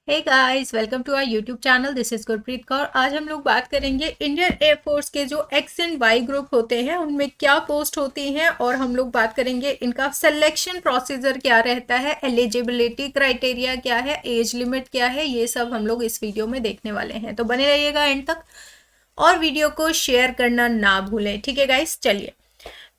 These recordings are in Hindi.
Hey guys, welcome to our YouTube channel. This is Gurpreet Kaur. आज हम लोग बात करेंगे इंडियन एयरफोर्स के जो एक्स एंड वाई ग्रुप होते हैं उनमें क्या पोस्ट होती हैं, और हम लोग बात करेंगे इनका सिलेक्शन प्रोसीजर क्या रहता है, एलिजिबिलिटी क्राइटेरिया क्या है, एज लिमिट क्या है। ये सब हम लोग इस वीडियो में देखने वाले हैं, तो बने रहिएगा एंड तक और वीडियो को शेयर करना ना भूलें। ठीक है गाइस, चलिए।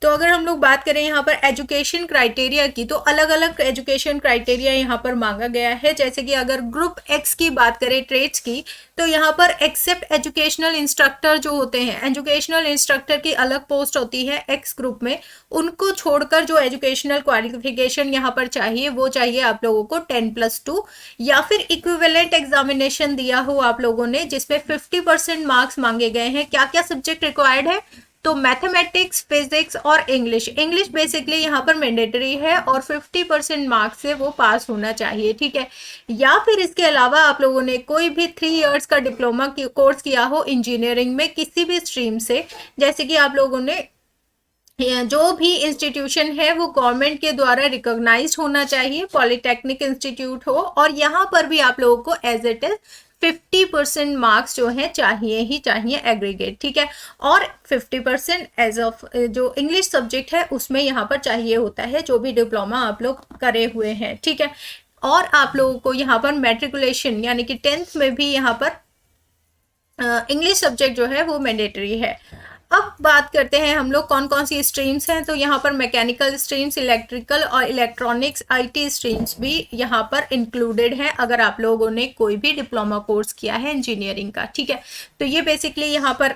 तो अगर हम लोग बात करें यहाँ पर एजुकेशन क्राइटेरिया की, तो अलग अलग एजुकेशन क्राइटेरिया यहाँ पर मांगा गया है। जैसे कि अगर ग्रुप एक्स की बात करें ट्रेड्स की, तो यहाँ पर एक्सेप्ट एजुकेशनल इंस्ट्रक्टर जो होते हैं, एजुकेशनल इंस्ट्रक्टर की अलग पोस्ट होती है एक्स ग्रुप में। उनको छोड़कर जो एजुकेशनल क्वालिफिकेशन यहाँ पर चाहिए वो चाहिए आप लोगों को 10+2 या फिर इक्विवेलेंट एग्जामिनेशन दिया हो आप लोगों ने, जिसमें 50% मार्क्स मांगे गए हैं। क्या क्या सब्जेक्ट रिक्वायर्ड है? तो मैथमेटिक्स, फिजिक्स और इंग्लिश। इंग्लिश बेसिकली यहाँ पर मैंडेटरी है और 50% मार्क्स से वो पास होना चाहिए। ठीक है। या फिर इसके अलावा आप लोगों ने कोई भी 3 इयर्स का डिप्लोमा कोर्स किया हो इंजीनियरिंग में किसी भी स्ट्रीम से, जैसे कि आप लोगों ने जो भी इंस्टीट्यूशन है वो गवर्नमेंट के द्वारा रिकॉग्नाइज्ड होना चाहिए, पॉलिटेक्निक इंस्टीट्यूट हो, और यहाँ पर भी आप लोगों को एज इट इज 50% मार्क्स जो है चाहिए ही चाहिए एग्रीगेट। ठीक है। और 50% एज ऑफ जो इंग्लिश सब्जेक्ट है उसमें यहाँ पर चाहिए होता है, जो भी डिप्लोमा आप लोग करे हुए हैं। ठीक है। और आप लोगों को यहाँ पर मैट्रिकुलेशन यानी कि 10th में भी यहाँ पर इंग्लिश सब्जेक्ट जो है वो मैंडेटरी है। अब बात करते हैं हम लोग कौन कौन सी स्ट्रीम्स हैं। तो यहाँ पर मैकेनिकल स्ट्रीम्स, इलेक्ट्रिकल और इलेक्ट्रॉनिक्स, आईटी स्ट्रीम्स भी यहाँ पर इंक्लूडेड हैं अगर आप लोगों ने कोई भी डिप्लोमा कोर्स किया है इंजीनियरिंग का। ठीक है। तो ये बेसिकली यहाँ पर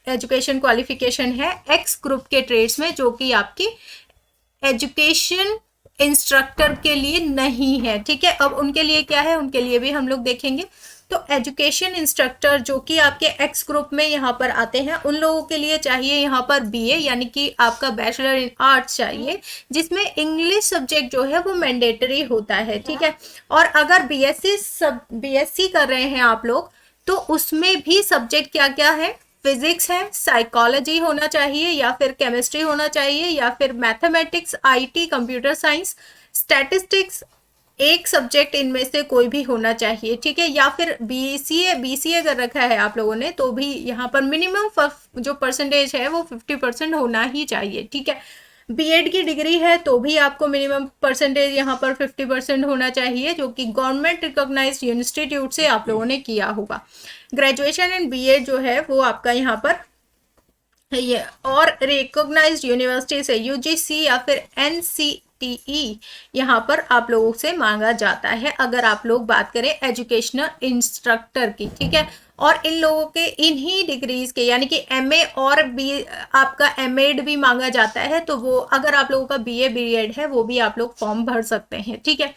एजुकेशन क्वालिफिकेशन है एक्स ग्रुप के ट्रेड्स में, जो कि आपकी एजुकेशन इंस्ट्रक्टर के लिए नहीं है। ठीक है। अब उनके लिए क्या है, उनके लिए भी हम लोग देखेंगे। तो एजुकेशन इंस्ट्रक्टर जो कि आपके एक्स ग्रुप में यहाँ पर आते हैं, उन लोगों के लिए चाहिए यहाँ पर बीए यानी कि आपका बैचलर इन आर्ट्स चाहिए, जिसमें इंग्लिश सब्जेक्ट जो है वो मैंडेटरी होता है। ठीक है। और अगर बीएससी कर रहे हैं आप लोग, तो उसमें भी सब्जेक्ट क्या क्या है, फिजिक्स है, साइकोलॉजी होना चाहिए, या फिर केमिस्ट्री होना चाहिए, या फिर mathematics, IT, computer science, statistics, एक सब्जेक्ट इनमें से कोई भी होना चाहिए। ठीक है। या फिर बीसीए अगर रखा है आप लोगों ने, तो भी यहाँ पर मिनिमम जो परसेंटेज है वो 50% होना ही चाहिए। ठीक है। बीएड की डिग्री है तो भी आपको मिनिमम परसेंटेज यहाँ पर 50% होना चाहिए, जो कि गवर्नमेंट रिकॉग्नाइज्ड इंस्टीट्यूट से आप लोगों ने किया होगा। ग्रेजुएशन इन बीएड जो है वो आपका यहाँ पर ये और रिकॉग्नाइज्ड यूनिवर्सिटी से यूजीसी या फिर एनसीटीई यहाँ पर आप लोगों से मांगा जाता है, अगर आप लोग बात करें एजुकेशनल इंस्ट्रक्टर की। ठीक है। और इन लोगों के इन्हीं डिग्रीज के यानी कि एमए और बी आपका एमएड भी मांगा जाता है, तो वो अगर आप लोगों का बीए बीएड है वो भी आप लोग फॉर्म भर सकते हैं। ठीक है।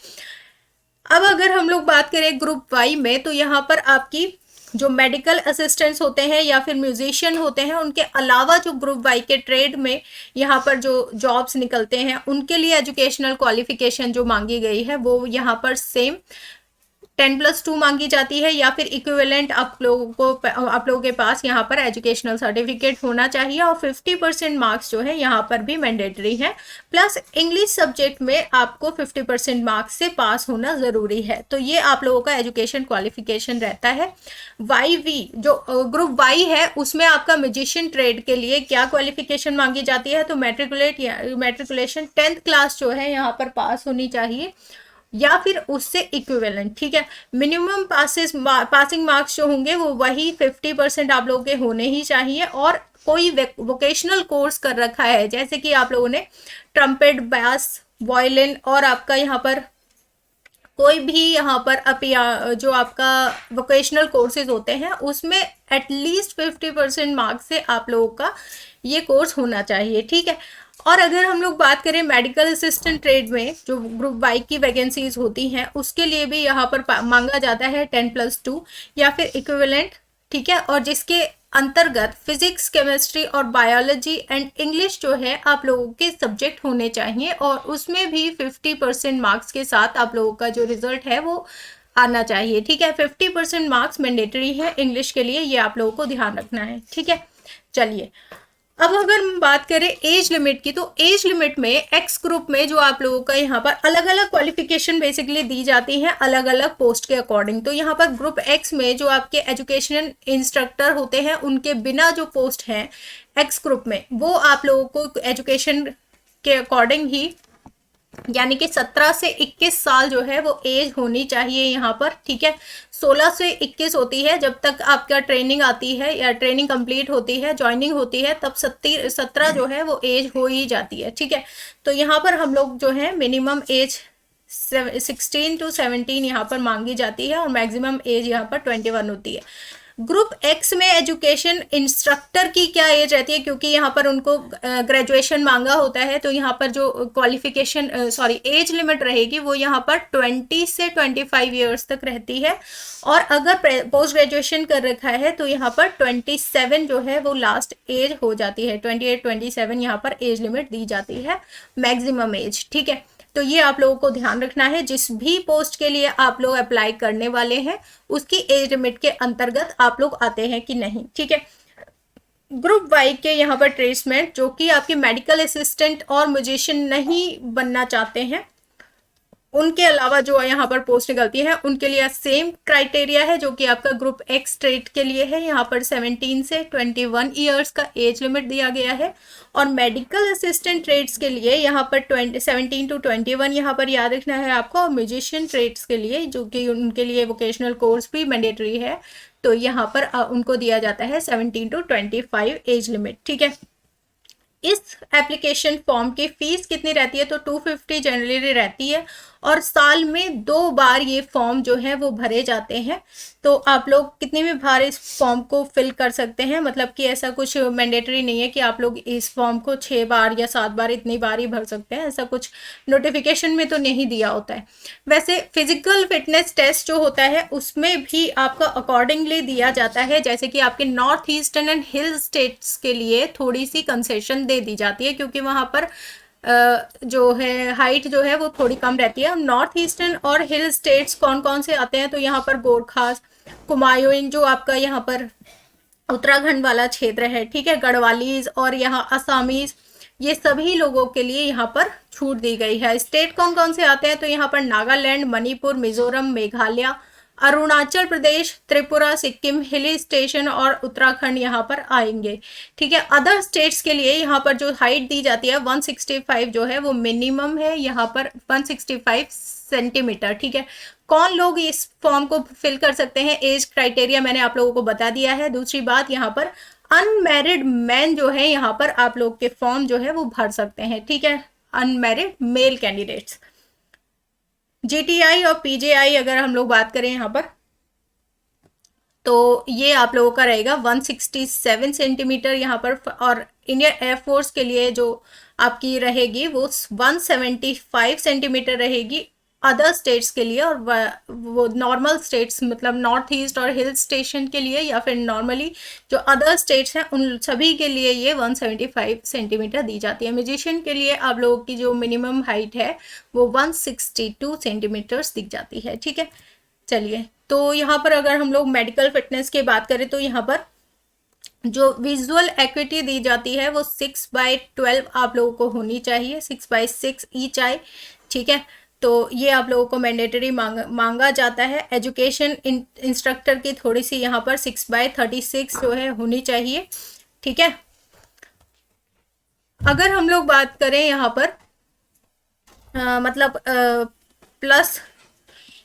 अब अगर हम लोग बात करें ग्रुप वाई में, तो यहाँ पर आपकी जो मेडिकल असिस्टेंट्स होते हैं या फिर म्यूजिशियन होते हैं, उनके अलावा जो ग्रुप वाई के ट्रेड में यहाँ पर जो जॉब्स निकलते हैं, उनके लिए एजुकेशनल क्वालिफिकेशन जो मांगी गई है वो यहाँ पर सेम 10+2 मांगी जाती है, या फिर इक्विवेलेंट आप लोगों के पास यहाँ पर एजुकेशनल सर्टिफिकेट होना चाहिए, और 50% मार्क्स जो है यहाँ पर भी मैंडेटरी है। प्लस इंग्लिश सब्जेक्ट में आपको 50% मार्क्स से पास होना ज़रूरी है। तो ये आप लोगों का एजुकेशन क्वालिफिकेशन रहता है। वाई वी जो ग्रुप वाई है उसमें आपका म्यूजिशियन ट्रेड के लिए क्या क्वालिफिकेशन मांगी जाती है, तो मैट्रिकुलेशन 10th क्लास जो है यहाँ पर पास होनी चाहिए या फिर उससे इक्विवेलेंट। ठीक है। मिनिमम पासिंग मार्क्स जो होंगे वो वही 50% आप लोगों के होने ही चाहिए, और कोई वोकेशनल कोर्स कर रखा है, जैसे कि आप लोगों ने ट्रम्पेट, बैस, वायलिन, और आपका यहाँ पर कोई भी यहाँ पर जो आपका वोकेशनल कोर्सेज होते हैं उसमें एटलीस्ट 50% मार्क्स से आप लोगों का ये कोर्स होना चाहिए। ठीक है। और अगर हम लोग बात करें मेडिकल असिस्टेंट ट्रेड में जो ग्रुप वाई की वैकेंसीज होती हैं, उसके लिए भी यहाँ पर मांगा जाता है 10+2 या फिर इक्विवेलेंट। ठीक है। और जिसके अंतर्गत फिजिक्स, केमिस्ट्री और बायोलॉजी एंड इंग्लिश जो है आप लोगों के सब्जेक्ट होने चाहिए, और उसमें भी 50% मार्क्स के साथ आप लोगों का जो रिजल्ट है वो आना चाहिए। ठीक है। 50% मार्क्स मैंडेटरी है इंग्लिश के लिए, ये आप लोगों को ध्यान रखना है। ठीक है। चलिए, अब अगर हम बात करें एज लिमिट की, तो एज लिमिट में एक्स ग्रुप में जो आप लोगों का यहाँ पर अलग अलग क्वालिफिकेशन बेसिकली दी जाती हैं अलग अलग पोस्ट के अकॉर्डिंग। तो यहाँ पर ग्रुप एक्स में जो आपके एजुकेशन इंस्ट्रक्टर होते हैं उनके बिना जो पोस्ट हैं एक्स ग्रुप में, वो आप लोगों को एजुकेशन के अकॉर्डिंग ही, यानी कि 17 से 21 साल जो है वो एज होनी चाहिए यहाँ पर, ठीक है। 16 से 21 होती है जब तक आपका ट्रेनिंग आती है या ट्रेनिंग कंप्लीट होती है, ज्वाइनिंग होती है, तब 17 जो है वो एज हो ही जाती है, ठीक है। तो यहाँ पर हम लोग जो है मिनिमम एज 16 to 17 यहाँ पर मांगी जाती है और मैक्सिमम एज यहाँ पर 21 होती है। ग्रुप एक्स में एजुकेशन इंस्ट्रक्टर की क्या एज रहती है, क्योंकि यहाँ पर उनको ग्रेजुएशन मांगा होता है, तो यहाँ पर जो क्वालिफिकेशन एज लिमिट रहेगी वो यहाँ पर 20 से 25 ईयर्स तक रहती है। और अगर पोस्ट ग्रेजुएशन कर रखा है तो यहाँ पर 27 जो है वो लास्ट एज हो जाती है, 28 27 यहाँ पर एज लिमिट दी जाती है मैक्सिमम एज, ठीक है। तो ये आप लोगों को ध्यान रखना है, जिस भी पोस्ट के लिए आप लोग अप्लाई करने वाले हैं उसकी एज लिमिट के अंतर्गत आप लोग आते हैं कि नहीं, ठीक है। ग्रुप वाई के यहाँ पर ट्रेसमेंट, जो कि आपके मेडिकल असिस्टेंट और म्यूजिशियन नहीं बनना चाहते हैं, उनके अलावा जो यहाँ पर पोस्ट निकलती है उनके लिए सेम क्राइटेरिया है जो कि आपका ग्रुप एक्स ट्रेड के लिए है। यहाँ पर 17 से 21 ईयर्स का एज लिमिट दिया गया है। और मेडिकल असिस्टेंट ट्रेड्स के लिए यहाँ पर 17 to 21 यहाँ पर याद रखना है आपको। और म्यूजिशियन ट्रेड्स के लिए, जो कि उनके लिए वोकेशनल कोर्स भी मैंडेटरी है, तो यहाँ पर उनको दिया जाता है 17 to 25 एज लिमिट, ठीक है। इस एप्लीकेशन फॉर्म की फीस कितनी रहती है, तो 250 जनरली रहती है और साल में 2 बार ये फॉर्म जो है वो भरे जाते हैं। तो आप लोग कितनी भी बार इस फॉर्म को फिल कर सकते हैं, मतलब कि ऐसा कुछ मैंडेटरी नहीं है कि आप लोग इस फॉर्म को 6 बार या 7 बार इतनी बार ही भर सकते हैं, ऐसा कुछ नोटिफिकेशन में तो नहीं दिया होता है। वैसे फिजिकल फिटनेस टेस्ट जो होता है उसमें भी आपका अकॉर्डिंगली दिया जाता है, जैसे कि आपके north eastern and hill states के लिए थोड़ी सी कंसेशन दे दी जाती है, क्योंकि वहाँ पर जो है हाइट जो है वो थोड़ी कम रहती है। नॉर्थ ईस्टर्न और हिल स्टेट्स कौन कौन से आते हैं, तो यहाँ पर गोरखास, कुमायूं जो आपका यहाँ पर उत्तराखंड वाला क्षेत्र है, ठीक है, गढ़वालीज और यहाँ असमीज, ये सभी लोगों के लिए यहाँ पर छूट दी गई है। स्टेट कौन कौन से आते हैं, तो यहाँ पर नागालैंड, मणिपुर, मिजोरम, मेघालय, अरुणाचल प्रदेश, त्रिपुरा, सिक्किम, हिली स्टेशन और उत्तराखंड यहाँ पर आएंगे, ठीक है। अदर स्टेट्स के लिए यहाँ पर जो हाइट दी जाती है 165 जो है वो मिनिमम है, यहाँ पर 165 सेंटीमीटर, ठीक है। कौन लोग इस फॉर्म को फिल कर सकते हैं, एज क्राइटेरिया मैंने आप लोगों को बता दिया है। दूसरी बात, यहाँ पर अनमैरिड मैन जो है यहाँ पर आप लोग के फॉर्म जो है वो भर सकते हैं, ठीक है, अनमैरिड मेल कैंडिडेट्स। जीटीआई और पीजेआई अगर हम लोग बात करें यहाँ पर, तो ये आप लोगों का रहेगा 167 सेंटीमीटर यहाँ पर। और इंडियन एयरफोर्स के लिए जो आपकी रहेगी वो 175 सेंटीमीटर रहेगी अदर स्टेट्स के लिए। और वो नॉर्मल स्टेट्स मतलब नॉर्थ ईस्ट और हिल स्टेशन के लिए या फिर नॉर्मली जो अदर स्टेट्स हैं उन सभी के लिए ये 175 सेंटीमीटर दी जाती है। म्यूजिशियन के लिए आप लोगों की जो मिनिमम हाइट है वो 162 सेंटीमीटर्स दिख जाती है, ठीक है। चलिए, तो यहाँ पर अगर हम लोग मेडिकल फिटनेस की बात करें तो यहाँ पर जो विजुअल एक्विटी दी जाती है वो 6/12 आप लोगों को होनी चाहिए, 6/6 ईच आई, ठीक है। तो ये आप लोगों को मैंडेटरी मांगा जाता है। एजुकेशन इंस्ट्रक्टर की थोड़ी सी यहाँ पर 6/36 जो है होनी चाहिए, ठीक है। अगर हम लोग बात करें यहाँ पर मतलब प्लस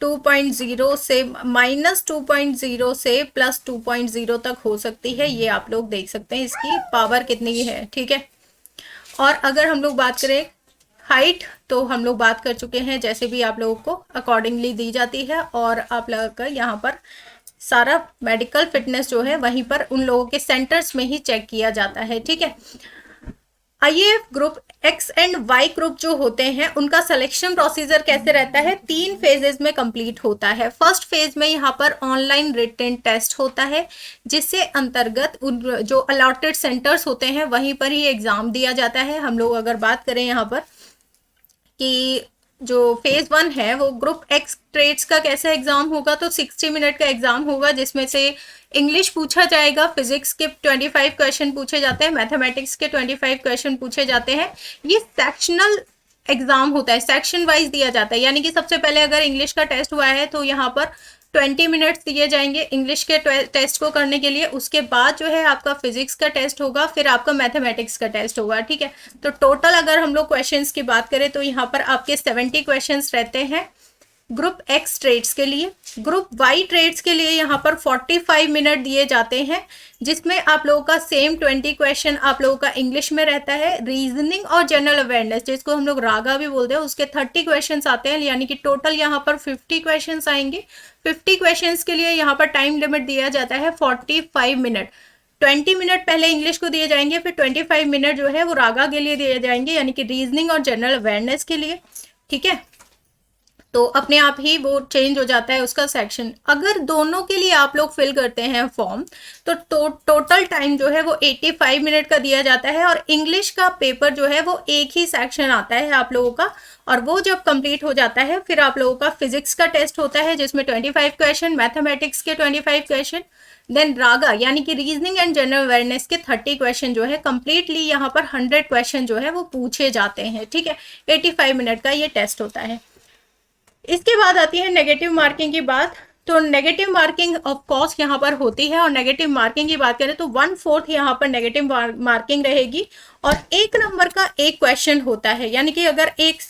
2.0 से -2.0 से +2.0 तक हो सकती है, ये आप लोग देख सकते हैं इसकी पावर कितनी है, ठीक है। और अगर हम लोग बात करें हाइट, तो हम लोग बात कर चुके हैं, जैसे भी आप लोगों को अकॉर्डिंगली दी जाती है। और आप लोगों का यहाँ पर सारा मेडिकल फिटनेस जो है वहीं पर उन लोगों के सेंटर्स में ही चेक किया जाता है, ठीक है। IAF group X and Y group जो होते हैं उनका सिलेक्शन प्रोसीजर कैसे रहता है, 3 फेजेस में कंप्लीट होता है। फर्स्ट फेज में यहाँ पर ऑनलाइन रिटन टेस्ट होता है, जिससे अंतर्गत उन जो अलॉटेड सेंटर्स होते हैं वहीं पर ही एग्जाम दिया जाता है। हम लोग अगर बात करें यहाँ पर कि जो फेज 1 है वो ग्रुप एक्स ट्रेड्स का कैसा एग्जाम होगा, तो 60 मिनट का एग्जाम होगा जिसमें से इंग्लिश पूछा जाएगा, फिजिक्स के 25 क्वेश्चन पूछे जाते हैं, मैथमेटिक्स के 25 क्वेश्चन पूछे जाते हैं। ये सेक्शनल एग्जाम होता है, सेक्शन वाइज दिया जाता है, यानी कि सबसे पहले अगर इंग्लिश का टेस्ट हुआ है तो यहाँ पर 20 मिनट्स दिए जाएंगे इंग्लिश के टेस्ट को करने के लिए। उसके बाद जो है आपका फिजिक्स का टेस्ट होगा, फिर आपका मैथमेटिक्स का टेस्ट होगा, ठीक है। तो टोटल अगर हम लोग क्वेश्चंस की बात करें तो यहाँ पर आपके 70 क्वेश्चंस रहते हैं ग्रुप एक्स ट्रेड्स के लिए। ग्रुप वाई ट्रेड्स के लिए यहाँ पर 45 मिनट दिए जाते हैं, जिसमें आप लोगों का सेम 20 क्वेश्चन आप लोगों का इंग्लिश में रहता है। रीजनिंग और जनरल अवेयरनेस, जिसको हम लोग रागा भी बोलते हैं, उसके 30 क्वेश्चन आते हैं, यानी कि टोटल यहाँ पर 50 क्वेश्चन आएंगे। 50 क्वेश्चन के लिए यहाँ पर टाइम लिमिट दिया जाता है 45 मिनट। 20 मिनट पहले इंग्लिश को दिए जाएंगे, फिर 25 मिनट जो है वो रागा के लिए दिए जाएंगे, यानी कि रीजनिंग और जनरल अवेयरनेस के लिए, ठीक है। तो अपने आप ही वो चेंज हो जाता है उसका सेक्शन। अगर दोनों के लिए आप लोग फिल करते हैं फॉर्म तो टोटल टाइम जो है वो 85 मिनट का दिया जाता है। और इंग्लिश का पेपर जो है वो एक ही सेक्शन आता है आप लोगों का, और वो जब कंप्लीट हो जाता है फिर आप लोगों का फिजिक्स का टेस्ट होता है जिसमें 25 क्वेश्चन, मैथमेटिक्स के 25 क्वेश्चन, देन रागा यानी कि रीजनिंग एंड जनरल अवेयरनेस के 30 क्वेश्चन जो है कंप्लीटली यहाँ पर 100 क्वेश्चन जो है वो पूछे जाते हैं, ठीक है। 85 मिनट का ये टेस्ट होता है। इसके बाद आती है नेगेटिव मार्किंग की बात। तो नेगेटिव मार्किंग ऑफ कोर्स यहाँ पर होती है, और नेगेटिव मार्किंग की बात करें तो 1/4 यहाँ पर नेगेटिव मार्किंग रहेगी, और 1 नंबर का एक क्वेश्चन होता है, यानी कि अगर एक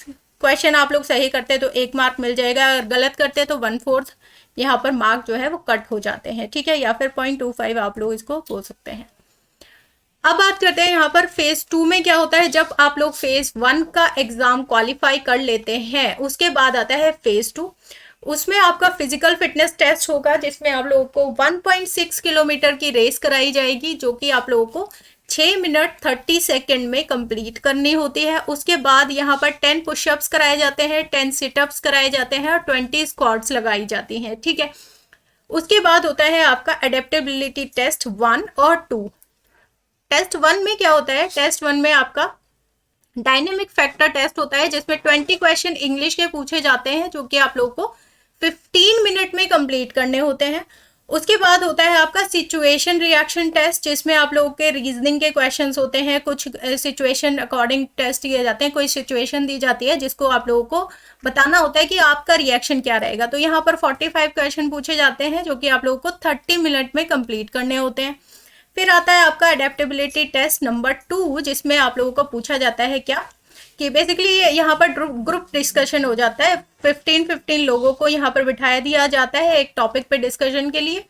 क्वेश्चन आप लोग सही करते हैं तो 1 मार्क मिल जाएगा, अगर गलत करते हैं तो 1/4 यहाँ पर मार्क जो है वो कट हो जाते हैं, ठीक है, या फिर 0.25 आप लोग इसको बोल सकते हैं। अब बात करते हैं यहाँ पर फेज 2 में क्या होता है। जब आप लोग फेज 1 का एग्जाम क्वालिफाई कर लेते हैं उसके बाद आता है फेज 2। उसमें आपका फिजिकल फिटनेस टेस्ट होगा, जिसमें आप लोगों को 1.6 किलोमीटर की रेस कराई जाएगी, जो कि आप लोगों को 6 मिनट 30 सेकेंड में कंप्लीट करनी होती है। उसके बाद यहाँ पर 10 पुशअप्स कराए जाते हैं, 10 सिटअप्स कराए जाते हैं, और 20 स्क्वाट्स लगाई जाती हैं, ठीक है। उसके बाद होता है आपका एडेप्टेबिलिटी टेस्ट 1 और 2। टेस्ट 1 में क्या होता है, टेस्ट 1 में आपका डायनेमिक फैक्टर टेस्ट होता है, जिसमें 20 क्वेश्चन इंग्लिश के पूछे जाते हैं, जो कि आप लोगों को 15 मिनट में कंप्लीट करने होते हैं। उसके बाद होता है आपका सिचुएशन रिएक्शन टेस्ट, जिसमें आप लोगों के रीजनिंग के क्वेश्चंस होते हैं, कुछ सिचुएशन अकॉर्डिंग टेस्ट किए जाते हैं। कोई सिचुएशन दी जाती है जिसको आप लोगों को बताना होता है कि आपका रिएक्शन क्या रहेगा। तो यहाँ पर 45 क्वेश्चन पूछे जाते हैं, जो कि आप लोगों को 30 मिनट में कंप्लीट करने होते हैं। फिर आता है आपका अडेप्टेबिलिटी टेस्ट नंबर 2, जिसमें आप लोगों को पूछा जाता है क्या कि बेसिकली यहाँ पर ग्रुप डिस्कशन हो जाता है। 15 लोगों को यहाँ पर बिठाया दिया जाता है एक टॉपिक पे डिस्कशन के लिए,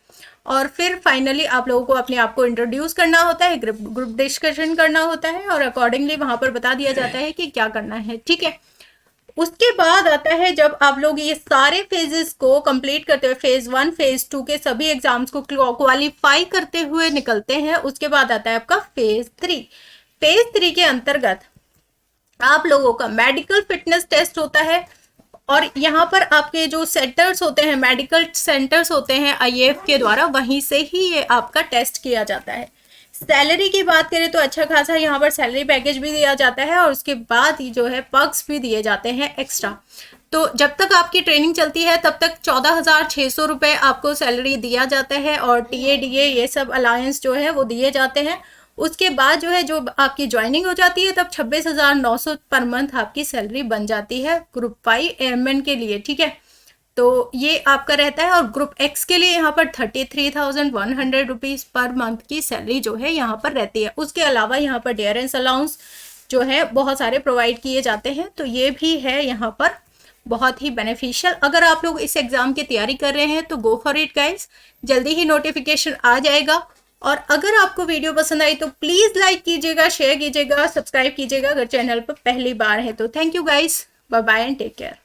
और फिर फाइनली आप लोगों को अपने आप को इंट्रोड्यूस करना होता है, ग्रुप डिस्कशन करना होता है, और अकॉर्डिंगली वहाँ पर बता दिया जाता है कि क्या करना है, ठीक है। उसके बाद आता है जब आप लोग ये सारे फेजेस को कंप्लीट करते हुए, फेज 1 फेज 2 के सभी एग्जाम्स को क्वालिफाई करते हुए निकलते हैं, उसके बाद आता है आपका फेज 3। फेज 3 के अंतर्गत आप लोगों का मेडिकल फिटनेस टेस्ट होता है, और यहाँ पर आपके जो सेंटर्स होते हैं, मेडिकल सेंटर्स होते हैं IAF के द्वारा, वहीं से ही ये आपका टेस्ट किया जाता है। सैलरी की बात करें तो अच्छा खासा यहाँ पर सैलरी पैकेज भी दिया जाता है, और उसके बाद ही जो है पर्क्स भी दिए जाते हैं एक्स्ट्रा। तो जब तक आपकी ट्रेनिंग चलती है तब तक 14,600 रुपये आपको सैलरी दिया जाता है, और TA DA ये सब अलायंस जो है वो दिए जाते हैं। उसके बाद जो है जो आपकी ज्वाइनिंग हो जाती है तब 26,900 पर मंथ आपकी सैलरी बन जाती है ग्रुप 5 एयरमैन के लिए, ठीक है। तो ये आपका रहता है, और ग्रुप एक्स के लिए यहाँ पर 33,100 रुपीज़ पर मंथ की सैलरी जो है यहाँ पर रहती है। उसके अलावा यहाँ पर डियरेंस अलाउंस जो है बहुत सारे प्रोवाइड किए जाते हैं, तो ये भी है यहाँ पर बहुत ही बेनिफिशियल। अगर आप लोग इस एग्ज़ाम की तैयारी कर रहे हैं तो गो फॉर इट गाइस, जल्दी ही नोटिफिकेशन आ जाएगा। और अगर आपको वीडियो पसंद आई तो प्लीज़ लाइक कीजिएगा, शेयर कीजिएगा, सब्सक्राइब कीजिएगा अगर चैनल पर पहली बार है तो। Thank you guys, bye bye and take care.